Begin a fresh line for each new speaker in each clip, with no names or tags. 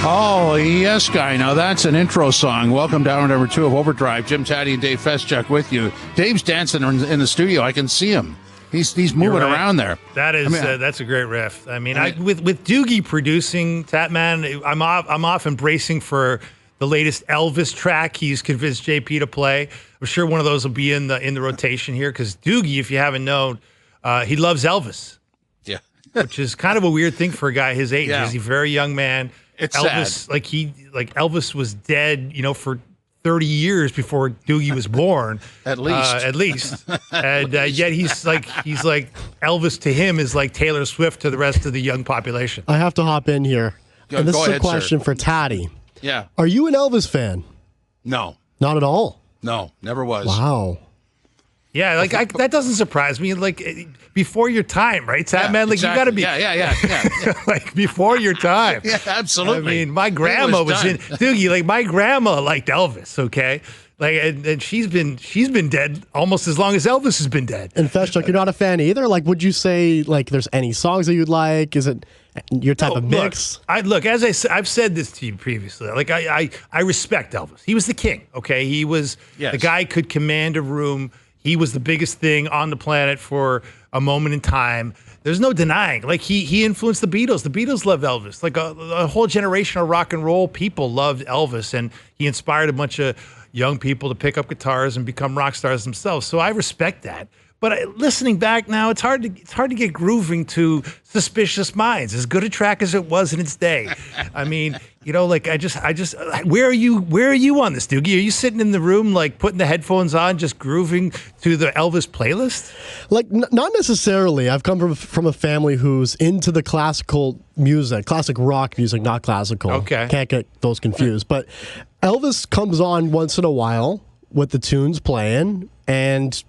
Oh, yes, guy. Now, that's an intro song. Welcome to hour number 2 of OverDrive. Jim, Tatti, and Dave Feschuk with you. Dave's dancing in the studio. I can see him. He's moving around there.
That is that's a great riff. I mean, with Doogie producing Tatman, I'm off embracing for the latest Elvis track he's convinced JP to play. I'm sure one of those will be in the rotation here because Doogie, if you haven't known, he loves Elvis.
Yeah,
which is kind of a weird thing for a guy his age.
Yeah.
He's a very young man.
It's
Elvis,
sad.
Elvis was dead, for 30 years before Doogie was born.
At least.
And yet he's like Elvis to him is like Taylor Swift to the rest of the young population.
I have to hop in here. And this
go
is
ahead,
a question
sir.
for Tatti.
Yeah.
Are you an Elvis fan?
No.
Not at all.
No, never was.
Wow.
Yeah, that doesn't surprise me. Like before your time, right, Tad man? Like
exactly.
You got to be,
yeah.
like before your time.
Yeah, absolutely.
I mean, my grandma was in Doogie. Like my grandma liked Elvis. Okay, like and she's been dead almost as long as Elvis has been dead.
And Feschuk, you're not a fan either. Like, would you say like there's any songs that you'd like? Is it your type of mix?
Look, as I've said this to you previously. Like I respect Elvis. He was the king. Okay, he was the guy could command a room. He was the biggest thing on the planet for a moment in time. There's no denying. Like he influenced the Beatles. The Beatles loved Elvis. Like a whole generation of rock and roll people loved Elvis, and he inspired a bunch of young people to pick up guitars and become rock stars themselves. So I respect that. But listening back now, it's hard to get grooving to Suspicious Minds, as good a track as it was in its day. I mean, I just where are you on this, Doogie? Are you sitting in the room like putting the headphones on, just grooving to the Elvis playlist?
Like not necessarily. I've come from a family who's into the classical music, classic rock music, not classical.
Okay.
Can't get those confused. But Elvis comes on once in a while with the tunes playing, and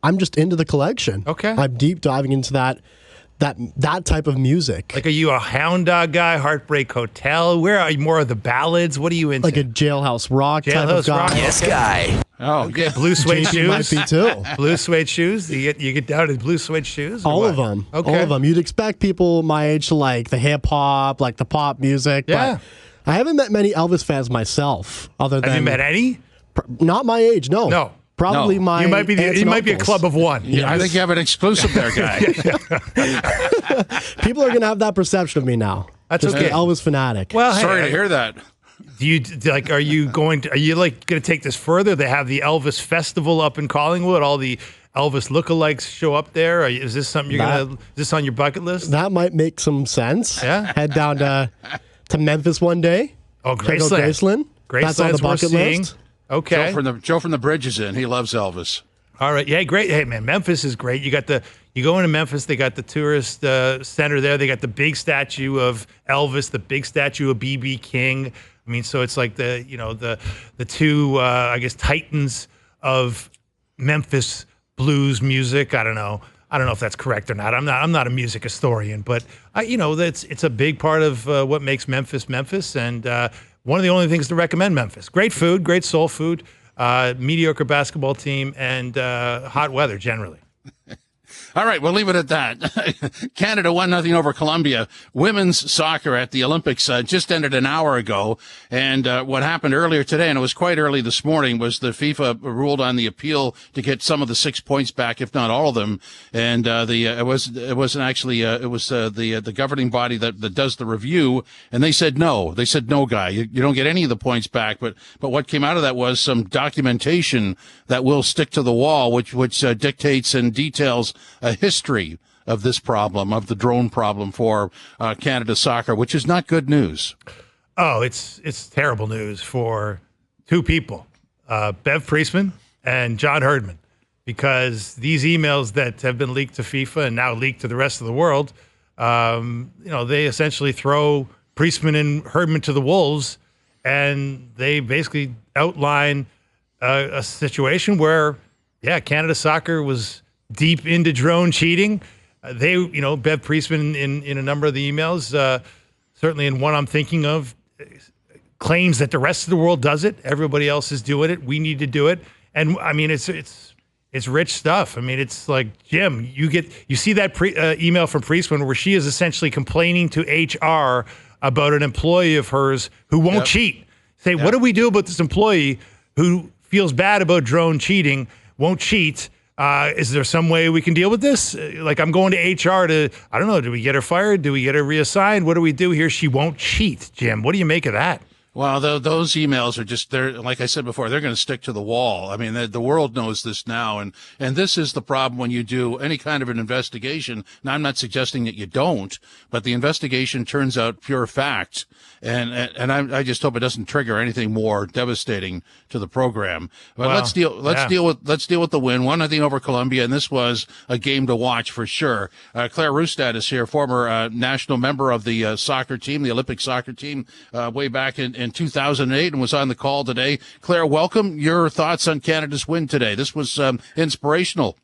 I'm just into the collection.
Okay.
I'm deep diving into that type of music.
Like, are you a Hound Dog guy, Heartbreak Hotel? Where are you, more of the ballads? What are you into?
Like a Jailhouse Rock type of guy.
Rock?
Yes, guy.
Oh,
okay. Blue suede
JP
shoes.
might be too.
Blue suede shoes. You get down to blue suede shoes.
All of them.
Okay.
All of them. You'd expect people my age to like the hip hop, like the pop music.
Yeah.
But I haven't met many Elvis fans myself. Have
you met any?
Not my age. No.
No.
Probably my.
You might be.
aunts
You
and
might be a
uncles.
club of one.
I think you have an exclusive there, guy.
People are gonna have that perception of me now.
That's
Just
okay.
an Elvis fanatic.
Well,
Sorry
hey,
to hear that.
Do you like? Are you going to take this further? They have the Elvis Festival up in Collingwood. All the Elvis lookalikes show up there. Is this something you're gonna? Is this on your bucket list?
That might make some sense.
Yeah.
Head down to Memphis one day.
Oh,
Check out
Graceland.
Graceland. That's on the
Graceland's worth
bucket
seeing.
list.
Okay.
Joe from the Bridge is in. He loves Elvis.
All right. Yeah, great. Hey, man, Memphis is great. You go into Memphis, they got the tourist center there. They got the big statue of Elvis, the big statue of B.B. King. I mean, so it's like the two, I guess, titans of Memphis blues music. I don't know if that's correct or not. I'm not a music historian, but it's a big part of what makes Memphis Memphis, and one of the only things to recommend Memphis. Great food, great soul food. Mediocre basketball team, and hot weather generally.
All right, we'll leave it at that. Canada 1-0 over Colombia. Women's soccer at the Olympics just ended an hour ago. And what happened earlier today, and it was quite early this morning, was the FIFA ruled on the appeal to get some of the 6 points back, if not all of them. And it was the governing body that does the review, and they said no. They said no, guy, you don't get any of the points back. But what came out of that was some documentation that will stick to the wall, which dictates and details a history of this problem, of the drone problem for Canada soccer, which is not good news.
Oh, it's terrible news for two people, Bev Priestman and John Herdman, because these emails that have been leaked to FIFA and now leaked to the rest of the world, they essentially throw Priestman and Herdman to the wolves, and they basically outline a situation where, Canada soccer was deep into drone cheating. Bev Priestman in a number of the emails, certainly in one I'm thinking of, claims that the rest of the world does it. Everybody else is doing it. We need to do it. And I mean, it's rich stuff. I mean, it's like, Jim, you see that email from Priestman where she is essentially complaining to HR about an employee of hers who won't cheat. Say, what do we do about this employee who feels bad about drone cheating, won't cheat? Is there some way we can deal with this? Like, I'm going to HR I don't know, do we get her fired? Do we get her reassigned? What do we do here? She won't cheat, Jim. What do you make of that?
Well, those emails are they're like I said before, they're going to stick to the wall. I mean, the world knows this now. And this is the problem when you do any kind of an investigation. Now, I'm not suggesting that you don't, but the investigation turns out pure fact. And I just hope it doesn't trigger anything more devastating to the program. But let's deal with the win. 1-0 over Colombia. And this was a game to watch for sure. Clare Rustad is here, former national member of the soccer team, the Olympic soccer team, way back in 2008, and was on the call today. Claire, welcome. Your thoughts on Canada's win today? This was inspirational.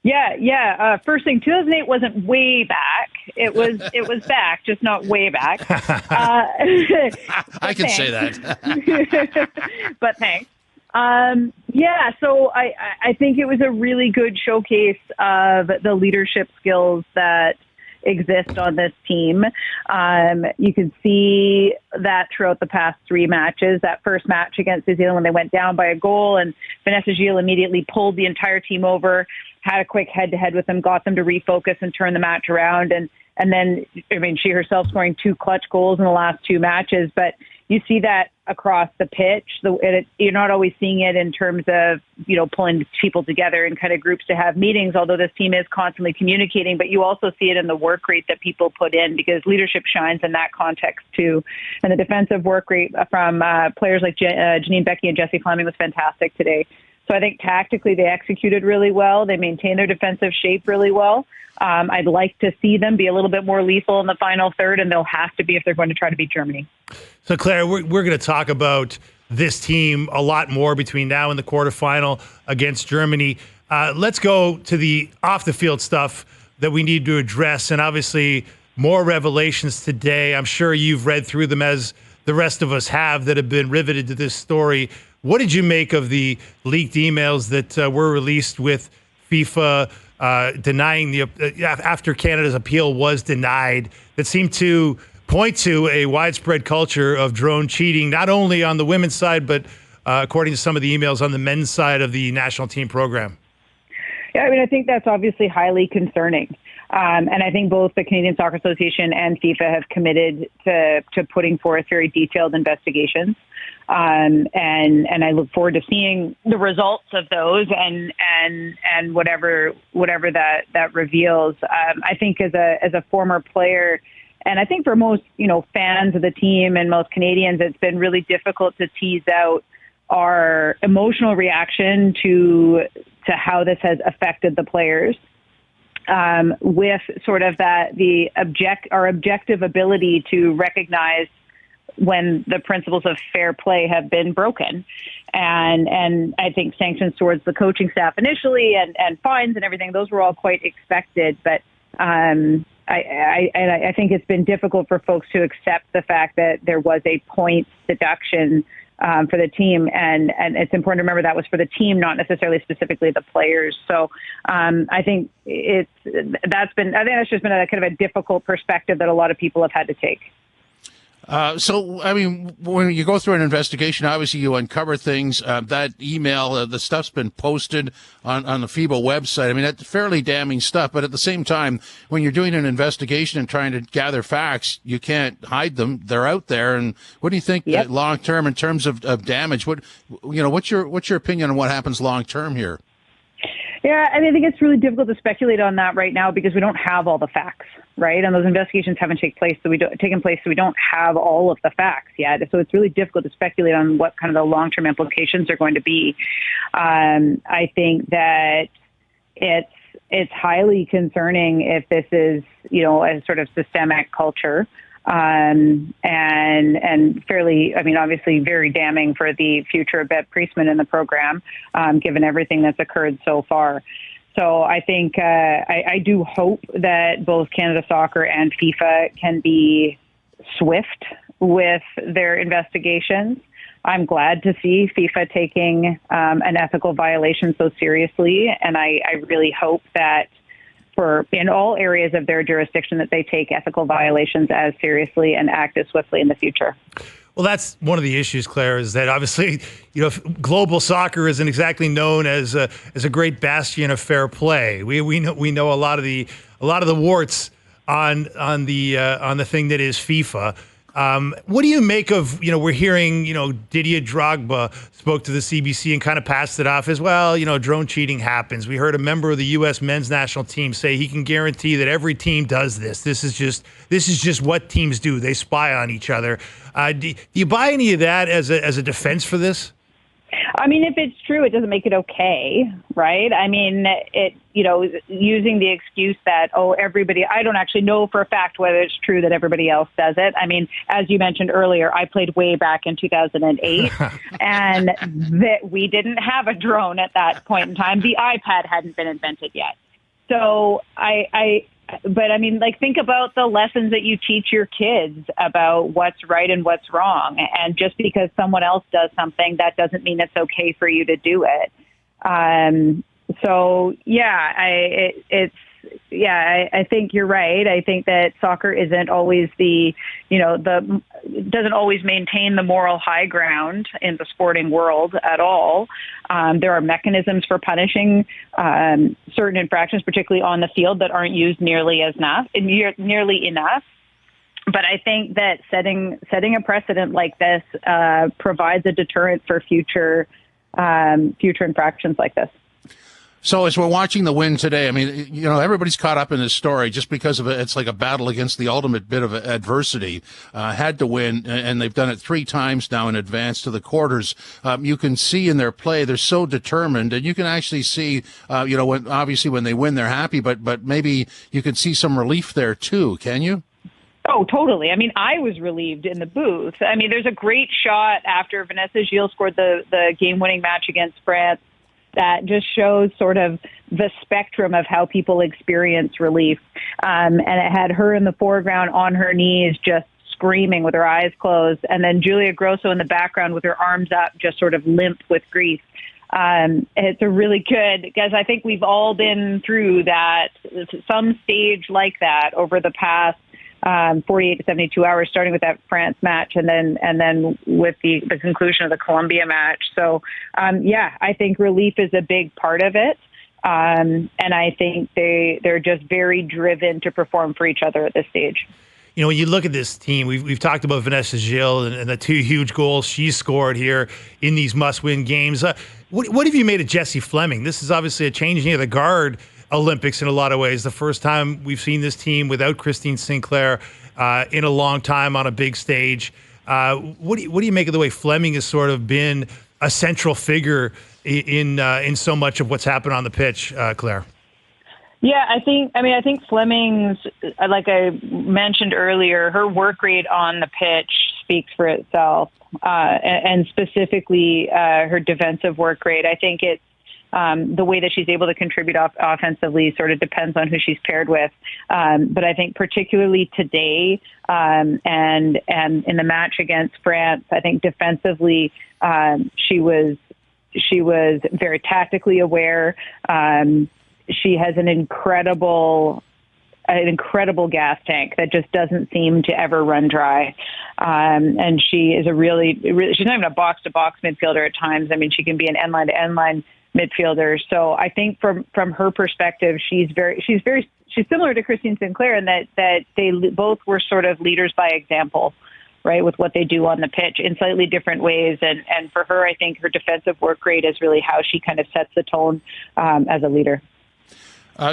Yeah. First thing, 2008 wasn't way back. It was back, just not way back.
I can say that.
But thanks. So I think it was a really good showcase of the leadership skills that exist on this team. You could see that throughout the past 3 matches. That first match against New Zealand when they went down by a goal, and Vanessa Gilles immediately pulled the entire team over, had a quick head-to-head with them, got them to refocus and turn the match around. And then, I mean, she herself scoring 2 clutch goals in the last 2 matches. But you see that across the pitch. You're not always seeing it in terms of, pulling people together in kind of groups to have meetings, although this team is constantly communicating. But you also see it in the work rate that people put in, because leadership shines in that context too. And the defensive work rate from players like Janine Becky and Jessie Fleming was fantastic today. So I think tactically they executed really well. They maintained their defensive shape really well. I'd like to see them be a little bit more lethal in the final third, and they'll have to be if they're going to try to beat Germany.
So, Claire, we're going to talk about this team a lot more between now and the quarterfinal against Germany. Let's go to the off-the-field stuff that we need to address, and obviously more revelations today. I'm sure you've read through them as the rest of us have that have been riveted to this story. What did you make of the leaked emails that were released with FIFA denying after Canada's appeal was denied, that seemed to point to a widespread culture of drone cheating, not only on the women's side, but according to some of the emails, on the men's side of the national team program?
Yeah, I mean, I think that's obviously highly concerning. And I think both the Canadian Soccer Association and FIFA have committed to putting forth very detailed investigations. And I look forward to seeing the results of those and whatever that reveals. I think as a former player, and I think for most, fans of the team and most Canadians, it's been really difficult to tease out our emotional reaction to how this has affected the players. With sort of our objective ability to recognize when the principles of fair play have been broken. And I think sanctions towards the coaching staff initially and fines and everything, those were all quite expected. But I think it's been difficult for folks to accept the fact that there was a points deduction for the team. And it's important to remember that was for the team, not necessarily specifically the players. So I think that's just been a kind of a difficult perspective that a lot of people have had to take.
So, I mean, when you go through an investigation, obviously you uncover things. That email, the stuff's been posted on the FIBA website. I mean, that's fairly damning stuff. But at the same time, when you're doing an investigation and trying to gather facts, you can't hide them. They're out there. And what do you think long term in terms of damage? What's your opinion on what happens long term here?
Yeah, I mean, I think it's really difficult to speculate on that right now because we don't have all the facts, right? And those investigations haven't taken place, so we don't have all of the facts yet. So it's really difficult to speculate on what kind of the long-term implications are going to be. I think that it's highly concerning if this is, a sort of systemic culture. And fairly, I mean, obviously very damning for the future of Bev Priestman in the program, given everything that's occurred so far. So I think I do hope that both Canada Soccer and FIFA can be swift with their investigations. I'm glad to see FIFA taking an ethical violation so seriously, and I really hope that for in all areas of their jurisdiction that they take ethical violations as seriously and act as swiftly in the future.
Well, that's one of the issues, Claire, is that obviously, global soccer isn't exactly known as a great bastion of fair play. We know a lot of the warts on the thing that is FIFA. What do you make of, we're hearing, Didier Drogba spoke to the CBC and kind of passed it off as, well, drone cheating happens. We heard a member of the U.S. men's national team say he can guarantee that every team does this. This is just what teams do. They spy on each other. Do you buy any of that as a defense for this?
I mean, if it's true, it doesn't make it okay, right? I mean, using the excuse that, everybody, I don't actually know for a fact whether it's true that everybody else does it. I mean, as you mentioned earlier, I played way back in 2008 and that we didn't have a drone at that point in time. The iPad hadn't been invented yet. So but I mean, think about the lessons that you teach your kids about what's right and what's wrong. And just because someone else does something, that doesn't mean it's okay for you to do it. I think you're right. I think that soccer isn't always doesn't always maintain the moral high ground in the sporting world at all. There are mechanisms for punishing certain infractions, particularly on the field, that aren't used nearly enough. But I think that setting a precedent like this provides a deterrent for future infractions like this.
So as we're watching the win today, I mean, everybody's caught up in this story just because of it. It's like a battle against the ultimate bit of adversity. Had to win, and they've done it 3 times now in advance to the quarters. You can see in their play, they're so determined, and you can actually see, when they win, they're happy, but maybe you can see some relief there too. Can you?
Oh, totally. I mean, I was relieved in the booth. I mean, there's a great shot after Vanessa Gilles scored the game-winning match against France that just shows sort of the spectrum of how people experience relief. And it had her in the foreground on her knees, just screaming with her eyes closed. And then Julia Grosso in the background with her arms up, just sort of limp with grief. It's a really good, because I think we've all been through that, some stage like that over the past 48 to 72 hours, starting with that France match and then with the conclusion of the Colombia match. So, I think relief is a big part of it. And I think they're just very driven to perform for each other at this stage.
When you look at this team, we've talked about Vanessa Gilles and the 2 huge goals she scored here in these must-win games. What have you made of Jessie Fleming? This is obviously a changing of the guard Olympics in a lot of ways. The first time we've seen this team without Christine Sinclair in a long time on a big stage. What do you make of the way Fleming has sort of been a central figure in so much of what's happened on the pitch, Claire?
Yeah, I think Fleming's, like I mentioned earlier, her work rate on the pitch speaks for itself, and specifically her defensive work rate. I think it's the way that she's able to contribute offensively sort of depends on who she's paired with. But I think particularly today and in the match against France, I think defensively she was very tactically aware. She has an incredible gas tank that just doesn't seem to ever run dry. And she is she's not even a box-to-box midfielder at times. I mean, she can be an end-line to end-line midfielder. So I think from her perspective, she's similar to Christine Sinclair in that they both were sort of leaders by example, right, with what they do on the pitch in slightly different ways. And for her, I think her defensive work rate is really how she kind of sets the tone as a leader.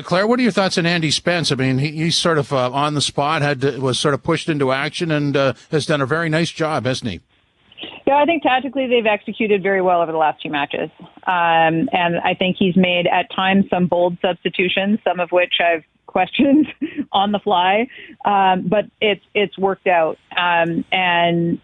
Claire, what are your thoughts on Andy Spence? I mean, he's sort of on the spot, was sort of pushed into action, and has done a very nice job, hasn't he?
Yeah, I think tactically they've executed very well over the last 2 matches. And I think he's made at times some bold substitutions, some of which I've questioned on the fly. But it's worked out. And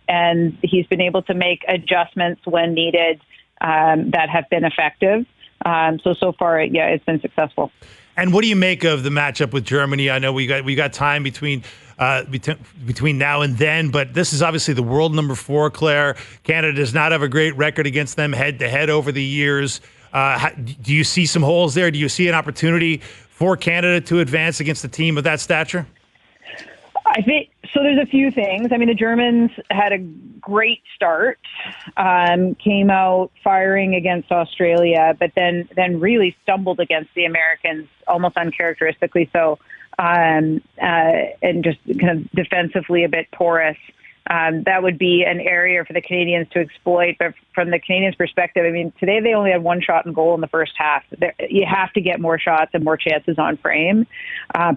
he's been able to make adjustments when needed that have been effective. So far, it's been successful.
And what do you make of the matchup with Germany? I know we got time between now and then, but this is obviously the world number 4, Claire. Canada does not have a great record against them head-to-head over the years. Do you see some holes there? Do you see an opportunity for Canada to advance against a team of that stature?
I think so. There's a few things. I mean, the Germans had a great start, came out firing against Australia, but then really stumbled against the Americans, almost uncharacteristically so, and just kind of defensively a bit porous. That would be an area for the Canadians to exploit. But from the Canadians' perspective, I mean, today they only had one shot on goal in the first half. You have to get more shots and more chances on frame,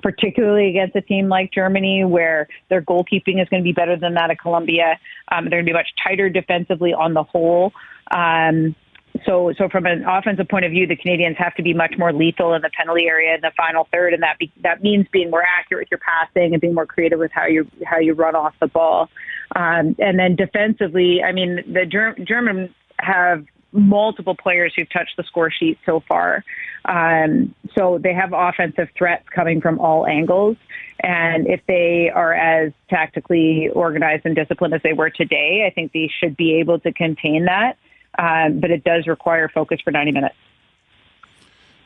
particularly against a team like Germany, where their goalkeeping is going to be better than that of Colombia. They're going to be much tighter defensively on the whole. So from an offensive point of view, the Canadians have to be much more lethal in the penalty area in the final third, and that means being more accurate with your passing and being more creative with how you run off the ball. And then defensively, I mean, the Germans have multiple players who've touched the score sheet so far. So they have offensive threats coming from all angles. And if they are as tactically organized and disciplined as they were today, I think they should be able to contain that. But it does require focus for 90 minutes.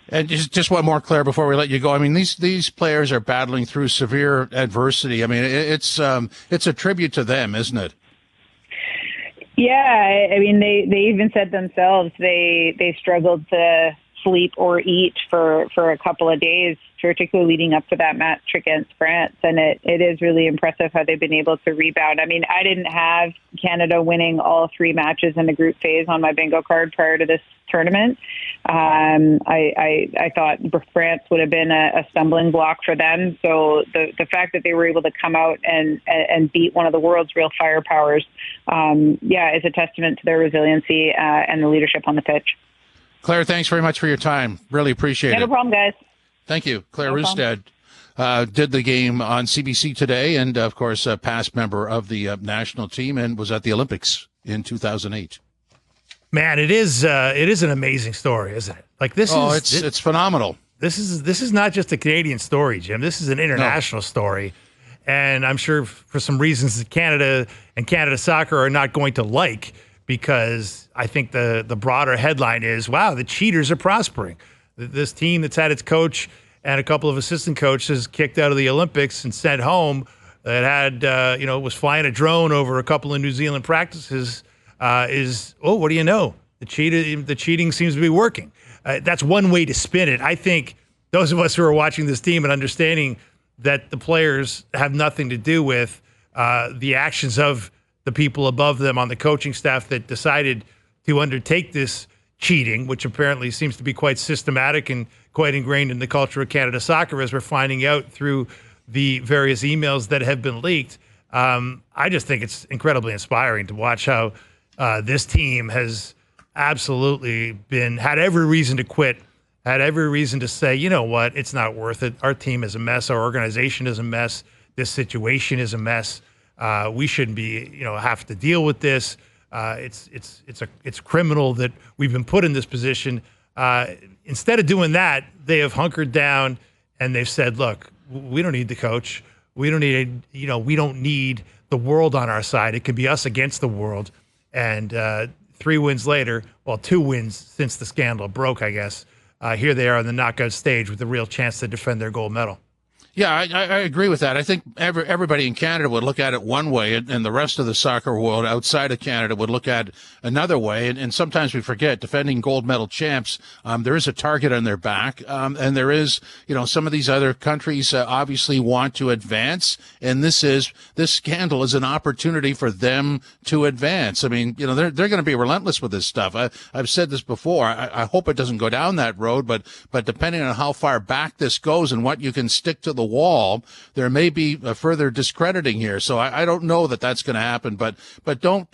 And just one more, Claire, before we let you go. I mean, these players are battling through severe adversity. I mean, it's a tribute to them, isn't it?
Yeah, I mean, they even said themselves they struggled to sleep or eat for a couple of days, particularly leading up to that match against France. And it is really impressive how they've been able to rebound. I mean, I didn't have Canada winning all three matches in the group phase on my bingo card prior to this tournament. I thought France would have been a stumbling block for them. So the fact that they were able to come out and beat one of the world's real firepowers, is a testament to their resiliency and the leadership on the pitch.
Claire, thanks very much for your time. Really appreciate it.
No problem, guys.
Thank you. Clare Rustad did the game on CBC today, and of course, a past member of the national team, and was at the Olympics in 2008.
Man, it is an amazing story, isn't it? Like
it's phenomenal.
This is not just a Canadian story, Jim. This is an international story, and I'm sure for some reasons that Canada and Canada Soccer are not going to like, because I think the broader headline is, wow, the cheaters are prospering. This team that's had its coach and a couple of assistant coaches kicked out of the Olympics and sent home, that had was flying a drone over a couple of New Zealand practices, what do you know? The cheating seems to be working. That's one way to spin it. I think those of us who are watching this team and understanding that the players have nothing to do with the actions of the people above them on the coaching staff that decided to undertake this cheating, which apparently seems to be quite systematic and quite ingrained in the culture of Canada Soccer, as we're finding out through the various emails that have been leaked. I just think it's incredibly inspiring to watch how this team has absolutely had every reason to quit, had every reason to say, you know what, it's not worth it. Our team is a mess. Our organization is a mess. This situation is a mess. We shouldn't be, have to deal with this. It's criminal that we've been put in this position. Instead of doing that, they have hunkered down and they've said, look, we don't need the coach. We don't need, we don't need the world on our side. It can be us against the world. And 3 wins later, well, 2 wins since the scandal broke, I guess. Here they are on the knockout stage with a real chance to defend their gold medal.
Yeah, I agree with that. I think everybody in Canada would look at it one way, and the rest of the soccer world outside of Canada would look at it another way. And sometimes we forget, defending gold medal champs, there is a target on their back. And there is, some of these other countries obviously want to advance. And this scandal is an opportunity for them to advance. I mean, they're going to be relentless with this stuff. I've said this before. I hope it doesn't go down that road, but depending on how far back this goes and what you can stick to the wall, there may be a further discrediting here. So I don't know that that's going to happen, but don't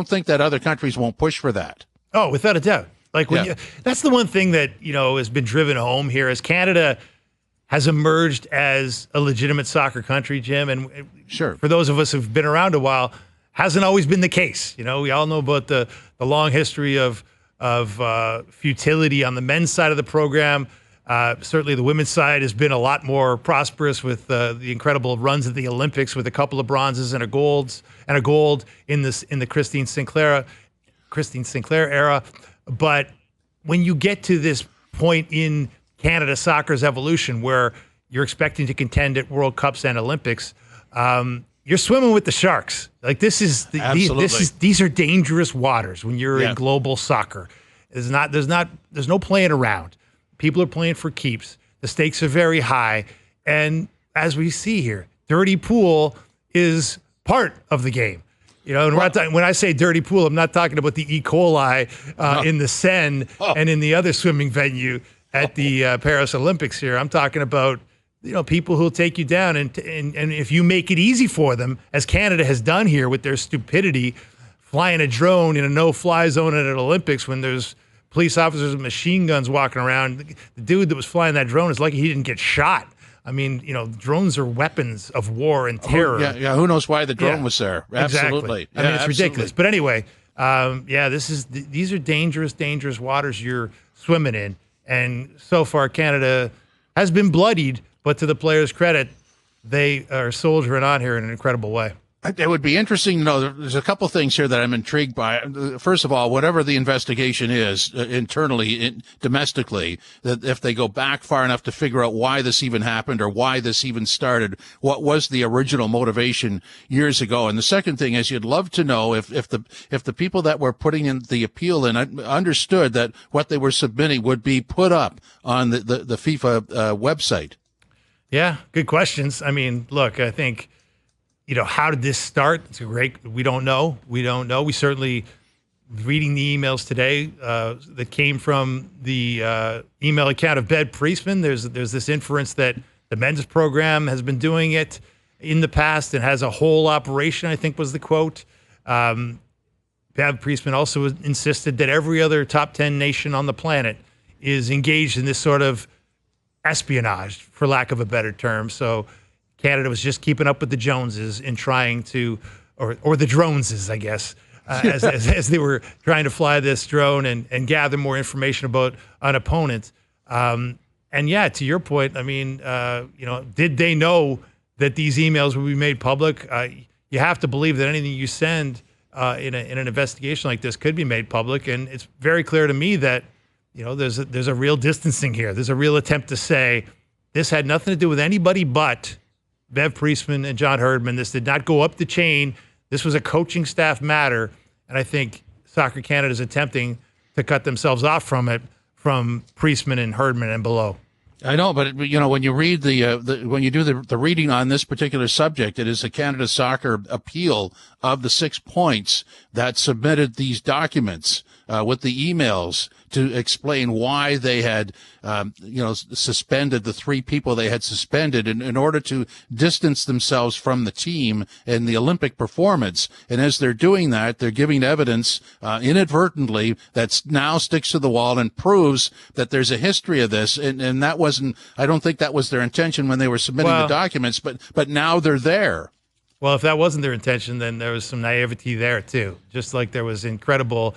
think that other countries won't push for that.
Oh, without a doubt. That's the one thing that, has been driven home here, as Canada has emerged as a legitimate soccer country, Jim. And
sure,
for those of us who've been around a while, hasn't always been the case. We all know about the long history of futility on the men's side of the program. Certainly the women's side has been a lot more prosperous with the incredible runs at the Olympics, with a couple of bronzes and a gold in the Christine Sinclair era. But when you get to this point in Canada soccer's evolution, where you're expecting to contend at World Cups and Olympics. You're swimming with the sharks. Like these are dangerous waters when you're in global soccer. There's no playing around. People are playing for keeps. The stakes are very high. And as we see here, dirty pool is part of the game. And when I say dirty pool, I'm not talking about the E. coli in the Seine and in the other swimming venue at the Paris Olympics here. I'm talking about people who'll take you down, and if you make it easy for them, as Canada has done here with their stupidity, flying a drone in a no-fly zone at an Olympics when there's police officers with machine guns walking around. The dude that was flying that drone is lucky he didn't get shot. I mean, drones are weapons of war and terror.
Who knows why the drone was there? Absolutely.
Exactly. I mean, it's ridiculous. But anyway, these are dangerous, dangerous waters you're swimming in. And so far, Canada has been bloodied, but to the players' credit, they are soldiering on here in an incredible way.
It would be interesting to know. There's a couple things here that I'm intrigued by. First of all, whatever the investigation is internally, domestically, that if they go back far enough to figure out why this even happened or why this even started, what was the original motivation years ago? And the second thing is, you'd love to know if the people that were putting in the appeal in understood that what they were submitting would be put up on the FIFA website.
Yeah, good questions. I mean, look, I think. How did this start? It's we don't know. We certainly, reading the emails today that came from the email account of Bev Priestman, there's this inference that the men's program has been doing it in the past and has a whole operation, I think was the quote. Bev Priestman also insisted that every other top 10 nation on the planet is engaged in this sort of espionage, for lack of a better term. So Canada was just keeping up with the Joneses in trying to, or the Droneses, I guess, as they were trying to fly this drone and gather more information about an opponent. And to your point, I mean, did they know that these emails would be made public? You have to believe that anything you send in an investigation like this could be made public. And it's very clear to me that, there's a real distancing here. There's a real attempt to say this had nothing to do with anybody but Bev Priestman and John Herdman. This did not go up the chain. This was a coaching staff matter. And I think Soccer Canada is attempting to cut themselves off from it, from Priestman and Herdman and below.
I know, but when you read when you do the reading on this particular subject, it is the Canada Soccer appeal of the 6 points that submitted these documents with the emails to explain why they had, suspended the 3 people they had suspended in order to distance themselves from the team and the Olympic performance. And as they're doing that, they're giving evidence inadvertently that now sticks to the wall and proves that there's a history of this. And that wasn't, I don't think that was their intention when they were submitting the documents, but now they're there.
Well, if that wasn't their intention, then there was some naivety there too. Just like there was incredible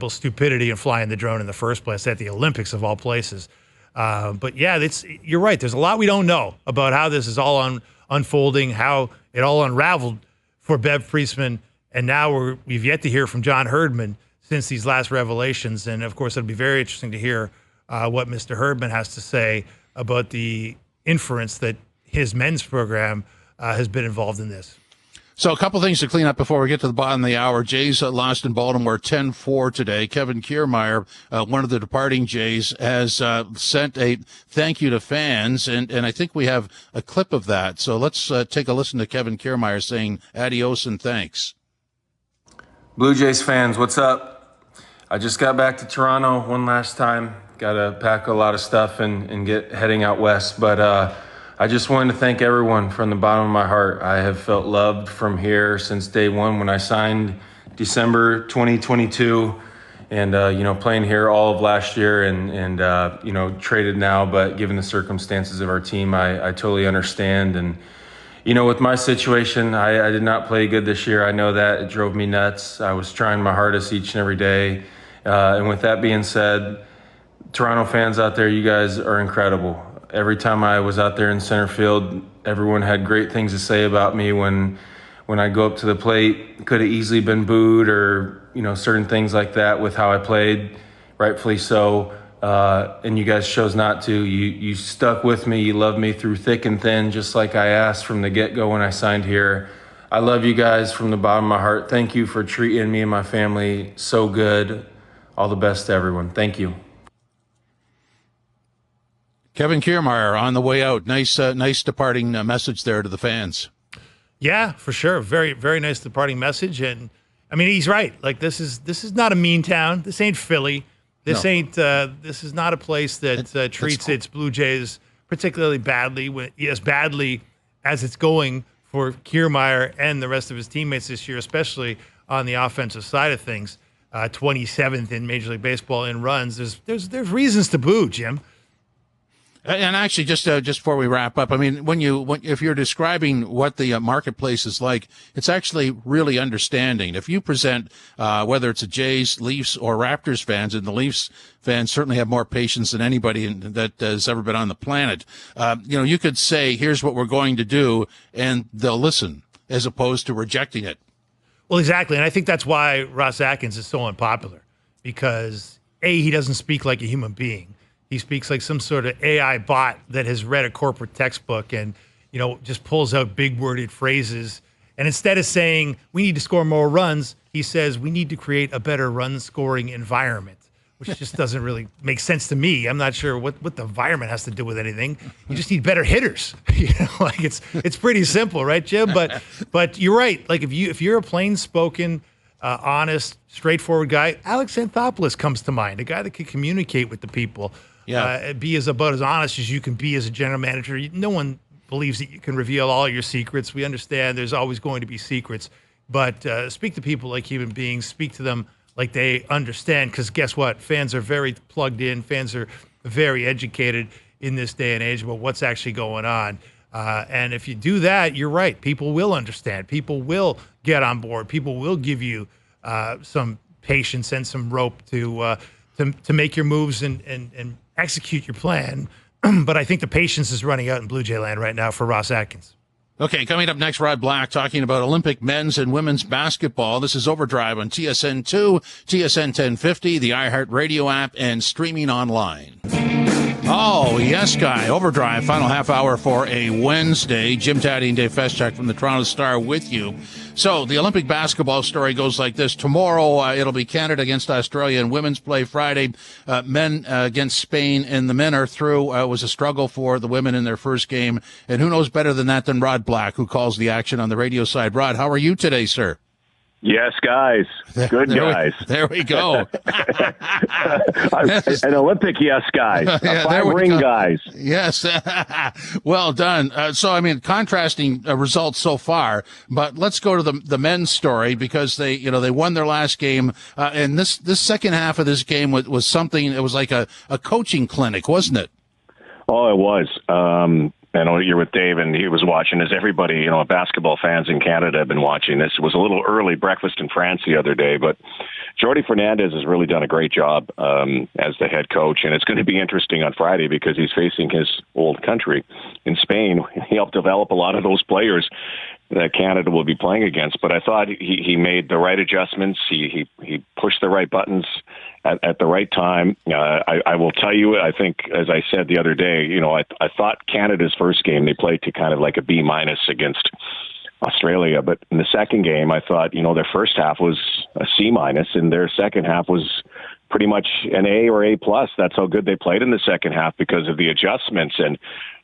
stupidity in flying the drone in the first place at the Olympics of all places. But you're right. There's a lot we don't know about how this is all unfolding, how it all unraveled for Bev Priestman, and now we've yet to hear from John Herdman since these last revelations. And of course, it'll be very interesting to hear what Mr. Herdman has to say about the inference that his men's program has been involved in this.
So a couple things to clean up before we get to the bottom of the hour. Jays lost in Baltimore 10-4 today. Kevin Kiermaier, one of the departing Jays, has sent a thank you to fans, and I think we have a clip of that. So let's take a listen to Kevin Kiermaier saying adios and thanks.
Blue Jays fans, what's up? I just got back to Toronto one last time. Got to pack a lot of stuff and get heading out west, but I just wanted to thank everyone from the bottom of my heart. I have felt loved from here since day one when I signed December 2022 and, playing here all of last year and traded now. But given the circumstances of our team, I totally understand. And, with my situation, I did not play good this year. I know that. It drove me nuts. I was trying my hardest each and every day. And with that being said, Toronto fans out there, you guys are incredible. Every time I was out there in center field, everyone had great things to say about me. When I go up to the plate, could have easily been booed or, certain things like that with how I played, rightfully so. and you guys chose not to. You stuck with me. You loved me through thick and thin, just like I asked from the get-go when I signed here. I love you guys from the bottom of my heart. Thank you for treating me and my family so good. All the best to everyone. Thank you.
Kevin Kiermaier on the way out. Nice departing message there to the fans. Yeah,
for sure. Very, very nice departing message. And I mean, he's right. Like, this is not a mean town. This ain't Philly. This is not a place that treats its Blue Jays particularly badly, as badly as it's going for Kiermaier and the rest of his teammates this year, especially on the offensive side of things. 27th in Major League Baseball in runs. There's reasons to boo, Jim.
And actually, just before we wrap up, I mean, if you're describing what the marketplace is like, it's actually really understanding. If you present, whether it's a Jays, Leafs, or Raptors fans, and the Leafs fans certainly have more patience than anybody that has ever been on the planet, you could say, here's what we're going to do, and they'll listen, as opposed to rejecting it.
Well, exactly. And I think that's why Ross Atkins is so unpopular, because he doesn't speak like a human being. He speaks like some sort of AI bot that has read a corporate textbook and, just pulls out big worded phrases. And instead of saying we need to score more runs, he says we need to create a better run scoring environment, which just doesn't really make sense to me. I'm not sure what the environment has to do with anything. You just need better hitters. It's pretty simple, right, Jim? But you're right. Like if you're a plain spoken, honest, straightforward guy, Alex Anthopoulos comes to mind, a guy that can communicate with the people. Be about as honest as you can be as a general manager. No one believes that you can reveal all your secrets. We understand there's always going to be secrets, but speak to people like human beings. Speak to them like they understand, because guess what? Fans are very plugged in. Fans are very educated in this day and age about what's actually going on. And if you do that, you're right. People will understand. People will get on board. People will give you some patience and some rope to make your moves and execute your plan. But I think the patience is running out in Blue Jay land right now for Ross Atkins.
Okay, coming up next, Rod Black talking about Olympic men's and women's basketball. This is OverDrive on TSN2, TSN 1050, the iHeartRadio app, and streaming online. Oh, yes, Guy. OverDrive, final half hour for a Wednesday. Jim, Tatti, and Dave Feschuk from the Toronto Star with you. So the Olympic basketball story goes like this. Tomorrow, it'll be Canada against Australia and women's play Friday. Men against Spain, and the men are through. It was a struggle for the women in their first game. And who knows better than that than Rod Black, who calls the action on the radio side. Rod, how are you today, sir?
Yes, guys. Good guys.
There we go.
An Olympic yes guy. A five-ring guys.
Yes. Well done. So, I mean, contrasting results so far, but let's go to the men's story, because they won their last game. And this second half of this game was something, it was like a coaching clinic, wasn't it?
Oh, it was. I know you're with Dave, and he was watching, as everybody, basketball fans in Canada have been watching. This was a little early breakfast in France the other day, but Jordi Fernandez has really done a great job as the head coach, and it's going to be interesting on Friday because he's facing his old country in Spain. He helped develop a lot of those players that Canada will be playing against, but I thought he made the right adjustments. He pushed the right buttons at the right time. I will tell you, I think, as I said the other day, I thought Canada's first game, they played to kind of like a B- against Australia. But in the second game, I thought, their first half was a C-, and their second half was pretty much an A or A+. That's how good they played in the second half because of the adjustments. And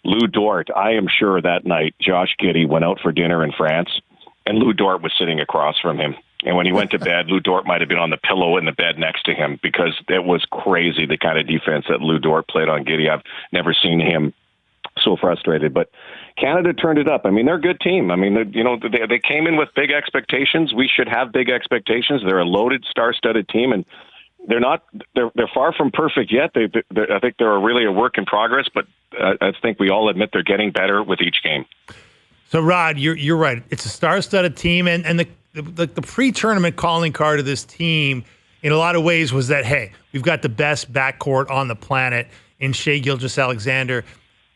Lou Dort, I am sure that night, Josh Giddey went out for dinner in France, and Lou Dort was sitting across from him. And when he went to bed, Lou Dort might have been on the pillow in the bed next to him, because it was crazy, the kind of defense that Lou Dort played on Giddey. I've never seen him so frustrated. But Canada turned it up. I mean, they're a good team. I mean, they came in with big expectations. We should have big expectations. They're a loaded, star-studded team, and they're far from perfect yet. I think they're really a work in progress, but I think we all admit they're getting better with each game.
So, Rod, you're right. It's a star-studded team, and the pre-tournament calling card of this team, in a lot of ways, was that, hey, we've got the best backcourt on the planet in Shai Gilgeous-Alexander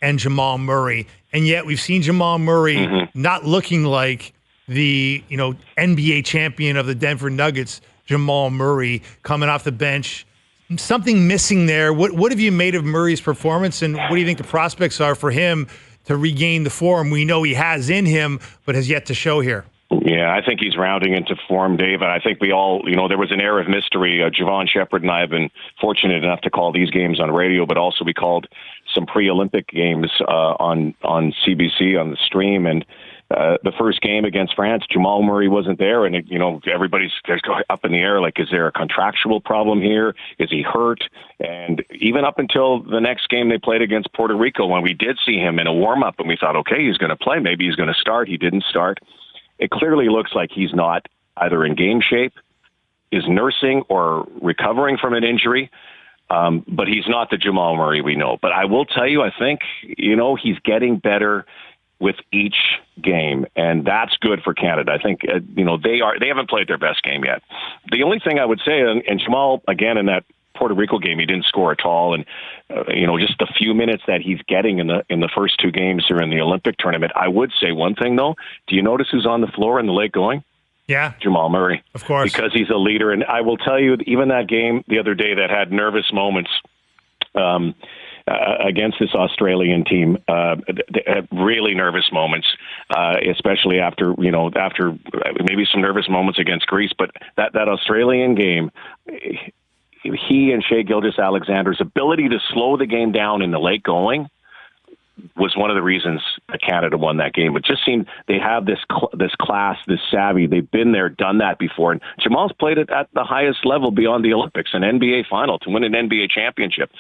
and Jamal Murray, and yet we've seen Jamal Murray not looking like the NBA champion of the Denver Nuggets, Jamal Murray, coming off the bench, something missing there. What have you made of Murray's performance, and what do you think the prospects are for him to regain the form we know he has in him, but has yet to show here?
Yeah, I think he's rounding into form, Dave. And I think we all, there was an air of mystery. Javon Shepard and I have been fortunate enough to call these games on radio, but also we called some pre-Olympic games on CBC on the stream. And the first game against France, Jamal Murray wasn't there. And, everybody's up in the air, like, is there a contractual problem here? Is he hurt? And even up until the next game they played against Puerto Rico, when we did see him in a warm-up and we thought, okay, he's going to play. Maybe he's going to start. He didn't start. It clearly looks like he's not either in game shape, is nursing, or recovering from an injury. But he's not the Jamal Murray we know. But I will tell you, I think, he's getting better with each game, and that's good for Canada. I think, they haven't played their best game yet. The only thing I would say, and Jamal, again, in that Puerto Rico game, he didn't score at all, and just the few minutes that he's getting in the first two games here in the Olympic tournament. I would say one thing though. Do you notice who's on the floor in the late going?
Yeah,
Jamal Murray,
of course,
because he's a leader. And I will tell you, even that game the other day that had nervous moments against this Australian team, had really nervous moments, especially after maybe some nervous moments against Greece. But that Australian game, he and Shai Gilgeous-Alexander's ability to slow the game down in the late going was one of the reasons that Canada won that game. It just seemed they have this class, this savvy. They've been there, done that before. And Jamal's played it at the highest level beyond the Olympics, an NBA final, to win an NBA championship.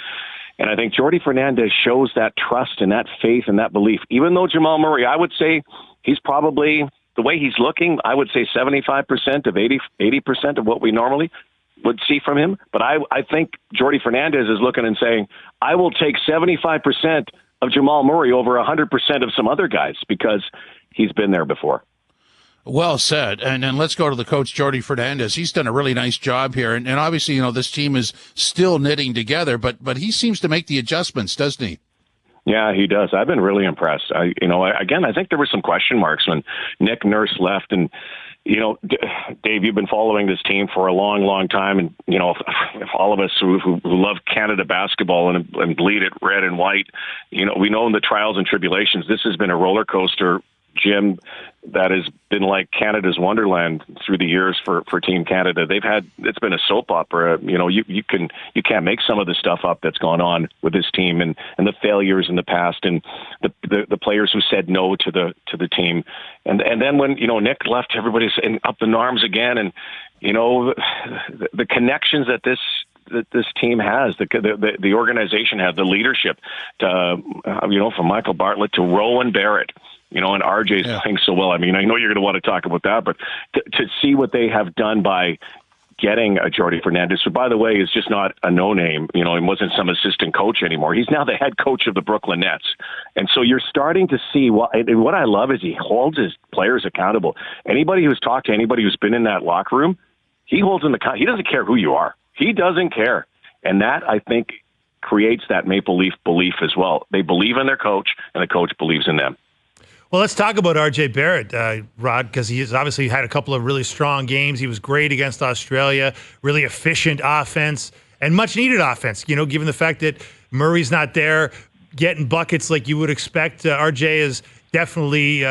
And I think Jordi Fernandez shows that trust and that faith and that belief. Even though Jamal Murray, I would say he's probably, the way he's looking, I would say 75% of 80% of what we normally would see from him. But I think Jordi Fernandez is looking and saying, I will take 75% of Jamal Murray over 100% of some other guys, because he's been there before.
Well said. And then let's go to the coach, Jordi Fernandez. He's done a really nice job here. And obviously, this team is still knitting together, but he seems to make the adjustments, doesn't he?
Yeah, he does. I've been really impressed. I think there were some question marks when Nick Nurse left, and Dave, you've been following this team for a long, long time, and all of us who love Canada basketball and bleed it red and white, we know in the trials and tribulations, this has been a roller coaster, Jim, that has been like Canada's wonderland through the years for Team Canada. It's been a soap opera. You can't make some of the stuff up that's gone on with this team, and the failures in the past, and the players who said no to the team, and then when Nick left, everybody's up in arms again, and the connections that this team has, the organization has, the leadership, from Michael Bartlett to Rowan Barrett. And RJ's playing so well. I mean, I know you're going to want to talk about that, but to see what they have done by getting a Jordi Fernandez, who, by the way, is just not a no-name. He wasn't some assistant coach anymore. He's now the head coach of the Brooklyn Nets. And so you're starting to see what I love is he holds his players accountable. Anybody who's talked to anybody who's been in that locker room, he holds them accountable. He doesn't care who you are. He doesn't care. And that, I think, creates that Maple Leaf belief as well. They believe in their coach, and the coach believes in them.
Well, let's talk about RJ Barrett, Rod, because he has obviously had a couple of really strong games. He was great against Australia, really efficient offense, and much-needed offense, given the fact that Murray's not there, getting buckets like you would expect. RJ has definitely,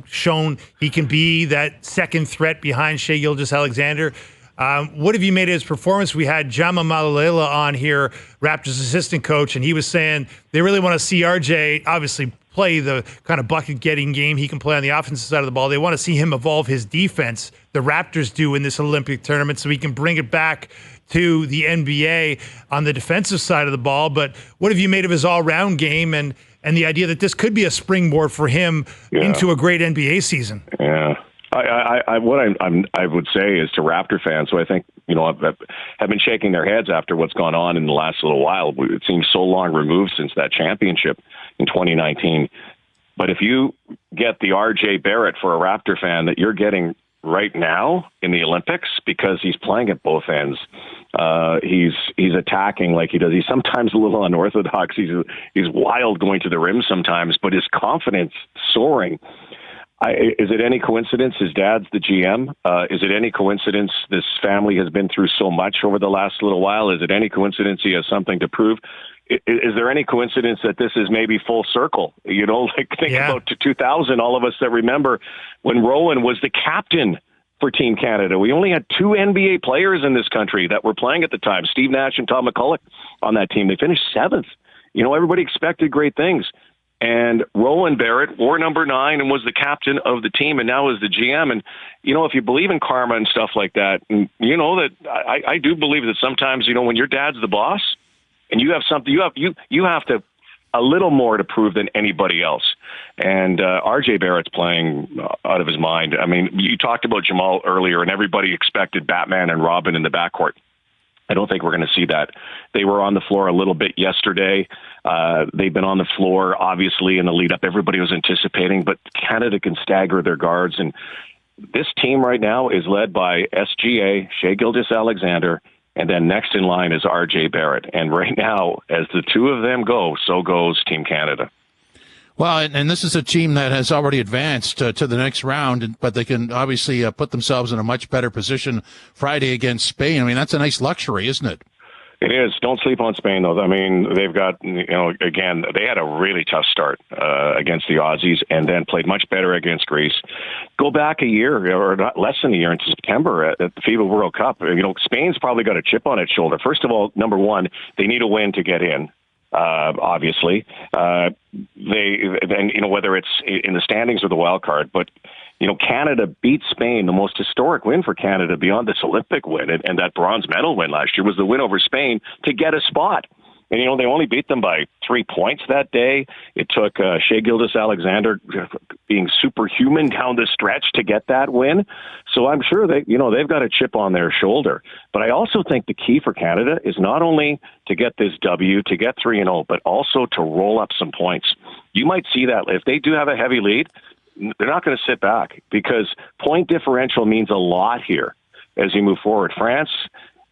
shown he can be that second threat behind Shai Gilgeous-Alexander. What have you made of his performance? We had Jama Malalela on here, Raptors assistant coach, and he was saying they really want to see RJ obviously play the kind of bucket-getting game he can play on the offensive side of the ball. They want to see him evolve his defense, the Raptors do in this Olympic tournament, so he can bring it back to the NBA on the defensive side of the ball. But what have you made of his all-round game and the idea that this could be a springboard for him into a great NBA season?
Yeah. I would say is to Raptor fans who I think, have been shaking their heads after what's gone on in the last little while. It seems so long removed since that championship in 2019. But if you get the RJ Barrett for a Raptor fan that you're getting right now in the Olympics, because he's playing at both ends, he's attacking like he does. He's sometimes a little unorthodox. He's wild going to the rim sometimes, but his confidence soaring. Is it any coincidence his dad's the GM? Is it any coincidence this family has been through so much over the last little while? Is it any coincidence he has something to prove? Is there any coincidence that this is maybe full circle? Think about 2000, all of us that remember when Rowan was the captain for Team Canada. We only had 2 NBA players in this country that were playing at the time, Steve Nash and Tom McCulloch on that team. They finished 7th. Everybody expected great things. And Rowan Barrett wore number 9 and was the captain of the team and now is the GM. And, if you believe in karma and stuff like that, and that I do believe that sometimes, when your dad's the boss and you have something, you have to a little more to prove than anybody else. And RJ Barrett's playing out of his mind. I mean, you talked about Jamal earlier and everybody expected Batman and Robin in the backcourt. I don't think we're going to see that. They were on the floor a little bit yesterday. They've been on the floor, obviously, in the lead-up. Everybody was anticipating, but Canada can stagger their guards. And this team right now is led by SGA, Shai Gilgeous-Alexander, and then next in line is RJ Barrett. And right now, as the two of them go, so goes Team Canada.
Well, and this is a team that has already advanced to the next round, but they can obviously put themselves in a much better position Friday against Spain. I mean, that's a nice luxury, isn't it?
It is. Don't sleep on Spain, though. I mean, they've got, again, they had a really tough start against the Aussies and then played much better against Greece. Go back a year, or not less than a year, into September at the FIBA World Cup. Spain's probably got a chip on its shoulder. First of all, number one, they need a win to get in. Obviously, whether it's in the standings or the wild card, but Canada beat Spain. The most historic win for Canada beyond this Olympic win and that bronze medal win last year was the win over Spain to get a spot. And, they only beat them by 3 points that day. It took Shai Gilgeous-Alexander being superhuman down the stretch to get that win. So I'm sure they've got a chip on their shoulder. But I also think the key for Canada is not only to get this W, to get 3-0, but also to roll up some points. You might see that if they do have a heavy lead, they're not going to sit back because point differential means a lot here as you move forward. France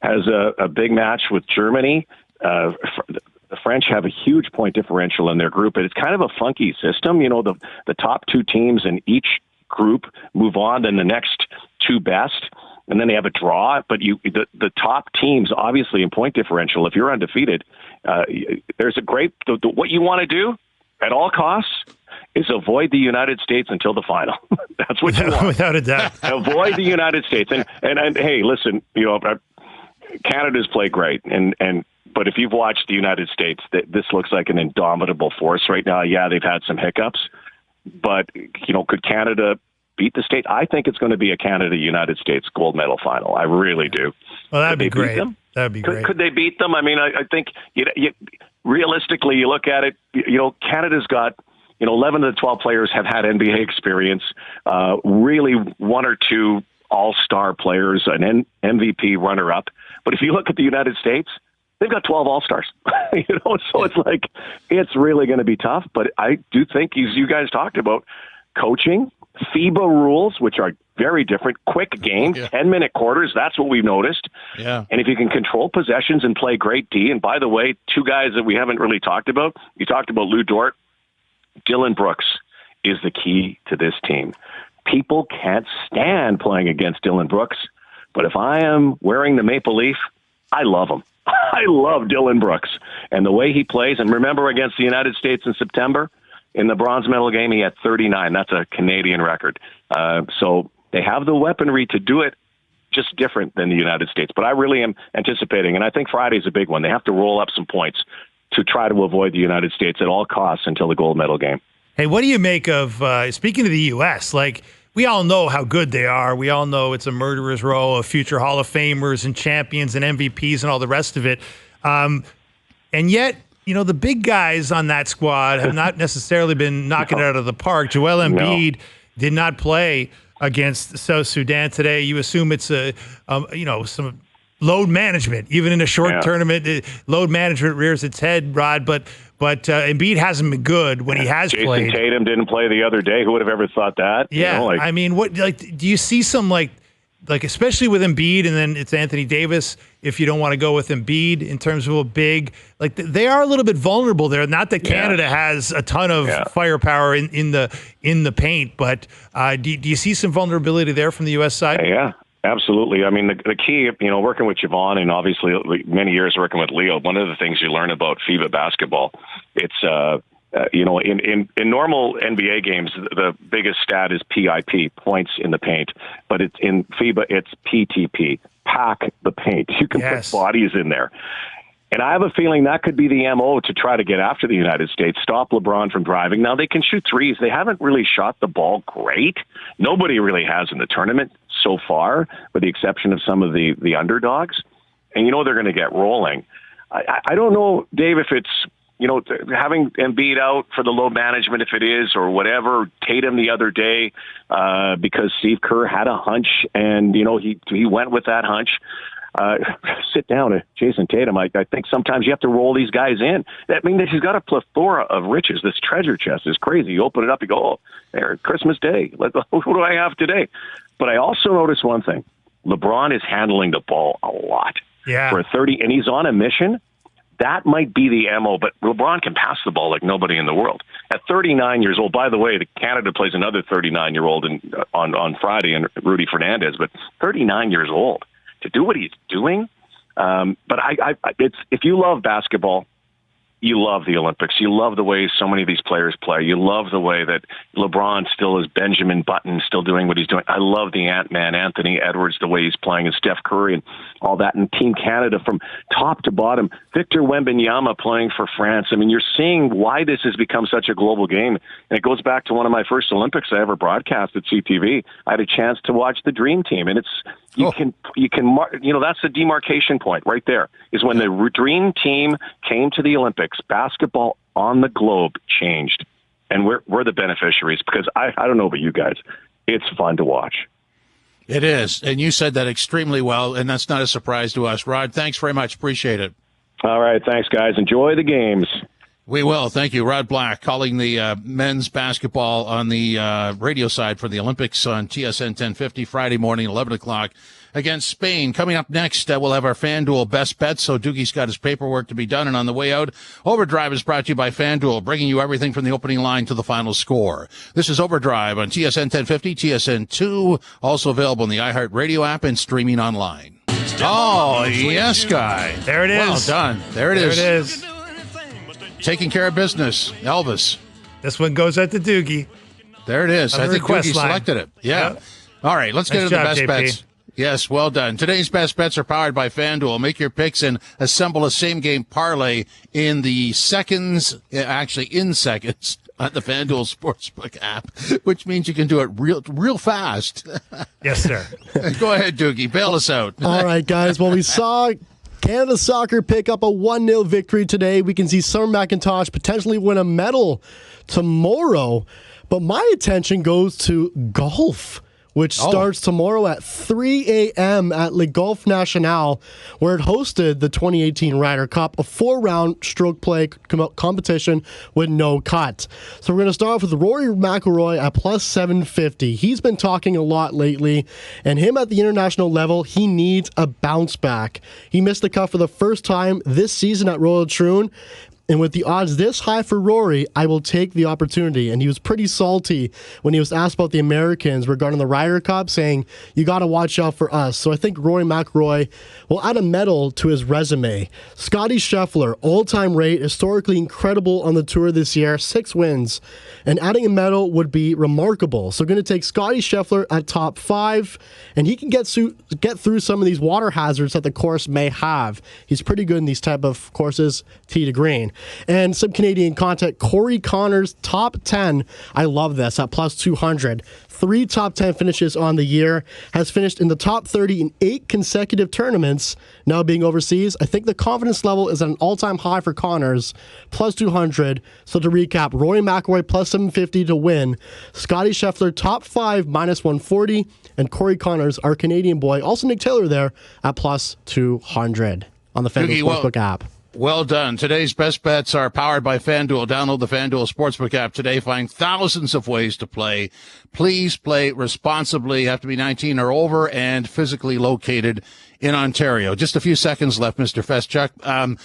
has a big match with Germany. The French have a huge point differential in their group, but it's kind of a funky system. The top 2 teams in each group move on, then the next 2 best, and then they have a draw. But the top teams, obviously, in point differential, if you're undefeated, there's a great. What you want to do at all costs is avoid the United States until the final. That's what you want.
Without a doubt.
Avoid the United States. And hey, listen, Canada's played great, but if you've watched the United States, this looks like an indomitable force right now. Yeah, they've had some hiccups, but could Canada beat the States? I think it's going to be a Canada-United States gold medal final. I really do.
Well, that'd be great. That'd be great.
Could they beat them? I mean, I think realistically, you look at it. Canada's got 11 of the 12 players have had NBA experience. Really, 1 or 2 all-star players, an MVP runner-up. But if you look at the United States, they've got 12 all-stars, so it's like, it's really going to be tough. But I do think, as you guys talked about, coaching, FIBA rules, which are very different, quick game, 10-minute quarters, that's what we've noticed.
Yeah.
And if you can control possessions and play great D, and by the way, 2 guys that we haven't really talked about, you talked about Lou Dort, Dylan Brooks is the key to this team. People can't stand playing against Dylan Brooks, but if I am wearing the maple leaf, I love him. I love Dylan Brooks and the way he plays. And remember, against the United States in September, in the bronze medal game, he had 39. That's a Canadian record. So they have the weaponry to do it, just different than the United States. But I really am anticipating, and I think Friday's a big one. They have to roll up some points to try to avoid the United States at all costs until the gold medal game.
Hey, what do you make of, speaking of the U.S., we all know how good they are. We all know it's a murderer's row of future Hall of Famers and champions and MVPs and all the rest of it. And yet, the big guys on that squad have not necessarily been knocking it out of the park. Joel Embiid did not play against South Sudan today. You assume it's some load management, even in a short tournament. Load management rears its head, Rod, but Embiid hasn't been good when he has played.
Jason Tatum didn't play the other day. Who would have ever thought that?
Yeah, I mean, what do you see some like especially with Embiid, and then it's Anthony Davis. If you don't want to go with Embiid in terms of a big, like they are a little bit vulnerable there. Not that Canada has a ton of firepower in the paint, but do you see some vulnerability there from the U.S. side?
Yeah. Absolutely. I mean, the key, working with Javon and obviously many years working with Leo, one of the things you learn about FIBA basketball, it's, in normal NBA games, the biggest stat is PIP, points in the paint. But it's in FIBA, it's PTP, pack the paint. You can put bodies in there. And I have a feeling that could be the MO to try to get after the United States, stop LeBron from driving. Now, they can shoot threes. They haven't really shot the ball great. Nobody really has in the tournament so far, with the exception of some of the underdogs. And they're going to get rolling. I don't know, Dave, if it's, having Embiid out for the load management, if it is, or whatever. Tatum the other day, because Steve Kerr had a hunch, and, he went with that hunch. Sit down, Jason Tatum. I think sometimes you have to roll these guys in. I mean, he's got a plethora of riches. This treasure chest is crazy. You open it up, you go, oh, there, Christmas Day. What do I have today? But I also noticed one thing. LeBron is handling the ball a lot.
Yeah.
For a 30, and he's on a mission. That might be the MO, but LeBron can pass the ball like nobody in the world. At 39 years old, by the way, Canada plays another 39-year-old on Friday, and Rudy Fernandez, but 39 years old. To do what he's doing, but it's if you love basketball, you love the Olympics. You love the way so many of these players play. You love the way that LeBron still is Benjamin Button, still doing what he's doing. I love the Ant-Man, Anthony Edwards, the way he's playing, and Steph Curry and all that, and Team Canada from top to bottom. Victor Wembanyama playing for France. I mean, you're seeing why this has become such a global game. And it goes back to one of my first Olympics I ever broadcast at CTV. I had a chance to watch the Dream Team, and that's the demarcation point right there, is when the Dream Team came to the Olympics. Basketball on the globe changed, and we're the beneficiaries, because I don't know about you guys, it's fun to watch.
It is, and you said that extremely well, and that's not a surprise to us. Rod, thanks very much. Appreciate it.
All right, thanks, guys. Enjoy the games.
We will. Thank you. Rod Black calling the men's basketball on the radio side for the Olympics on TSN 1050 Friday morning, 11 o'clock against Spain. Coming up next, we'll have our FanDuel best bets. So Doogie's got his paperwork to be done. And on the way out, OverDrive is brought to you by FanDuel, bringing you everything from the opening line to the final score. This is OverDrive on TSN 1050, TSN 2, also available in the iHeartRadio app and streaming online. Oh, yes, Guy.
There it is.
Well done. There it is. Taking care of business. Elvis.
This one goes out to Doogie.
There it is. I think Doogie selected it. Yeah.
Yep.
All right, let's get into the best bets. Yes, well done. Today's best bets are powered by FanDuel. Make your picks and assemble a same-game parlay in seconds on the FanDuel Sportsbook app, which means you can do it real fast.
Yes, sir.
Go ahead, Doogie. Bail us out.
All right, guys. Well, we saw Canada Soccer pick up a 1-0 victory today. We can see Summer McIntosh potentially win a medal tomorrow. But my attention goes to golf, which starts tomorrow at 3 a.m. at Le Golf National, where it hosted the 2018 Ryder Cup, a 4-round stroke play competition with no cut. So we're going to start off with Rory McIlroy at plus 750. He's been talking a lot lately, and him at the international level, he needs a bounce back. He missed the cut for the first time this season at Royal Troon. And with the odds this high for Rory, I will take the opportunity. And he was pretty salty when he was asked about the Americans regarding the Ryder Cup, saying, you got to watch out for us. So I think Rory McIlroy will add a medal to his resume. Scottie Scheffler, all-time rate, historically incredible on the tour this year, 6 wins. And adding a medal would be remarkable. So going to take Scottie Scheffler at top 5, and he can get through some of these water hazards that the course may have. He's pretty good in these type of courses, tee to green. And some Canadian content, Corey Connors, top 10. I love this, at plus 200. 3 top 10 finishes on the year. Has finished in the top 30 in 8 consecutive tournaments, now being overseas. I think the confidence level is at an all-time high for Connors, plus 200. So to recap, Rory McIlroy, plus 750 to win. Scottie Scheffler, top 5, minus 140. And Corey Connors, our Canadian boy, also Nick Taylor there, at plus 200 on the FanDuel Sportsbook app.
Well done. Today's best bets are powered by FanDuel. Download the FanDuel Sportsbook app today. Find thousands of ways to play. Please play responsibly. You have to be 19 or over and physically located in Ontario. Just a few seconds left, Mr. Feschuk.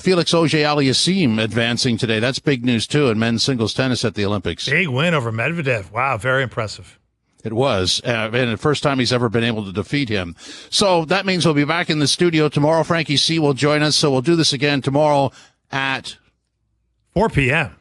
Felix Auger-Aliassime advancing today. That's big news, too, in men's singles tennis at the Olympics.
Big win over Medvedev. Wow, very impressive.
It was, and the first time he's ever been able to defeat him. So that means we'll be back in the studio tomorrow. Frankie C. will join us, so we'll do this again tomorrow at
4 p.m.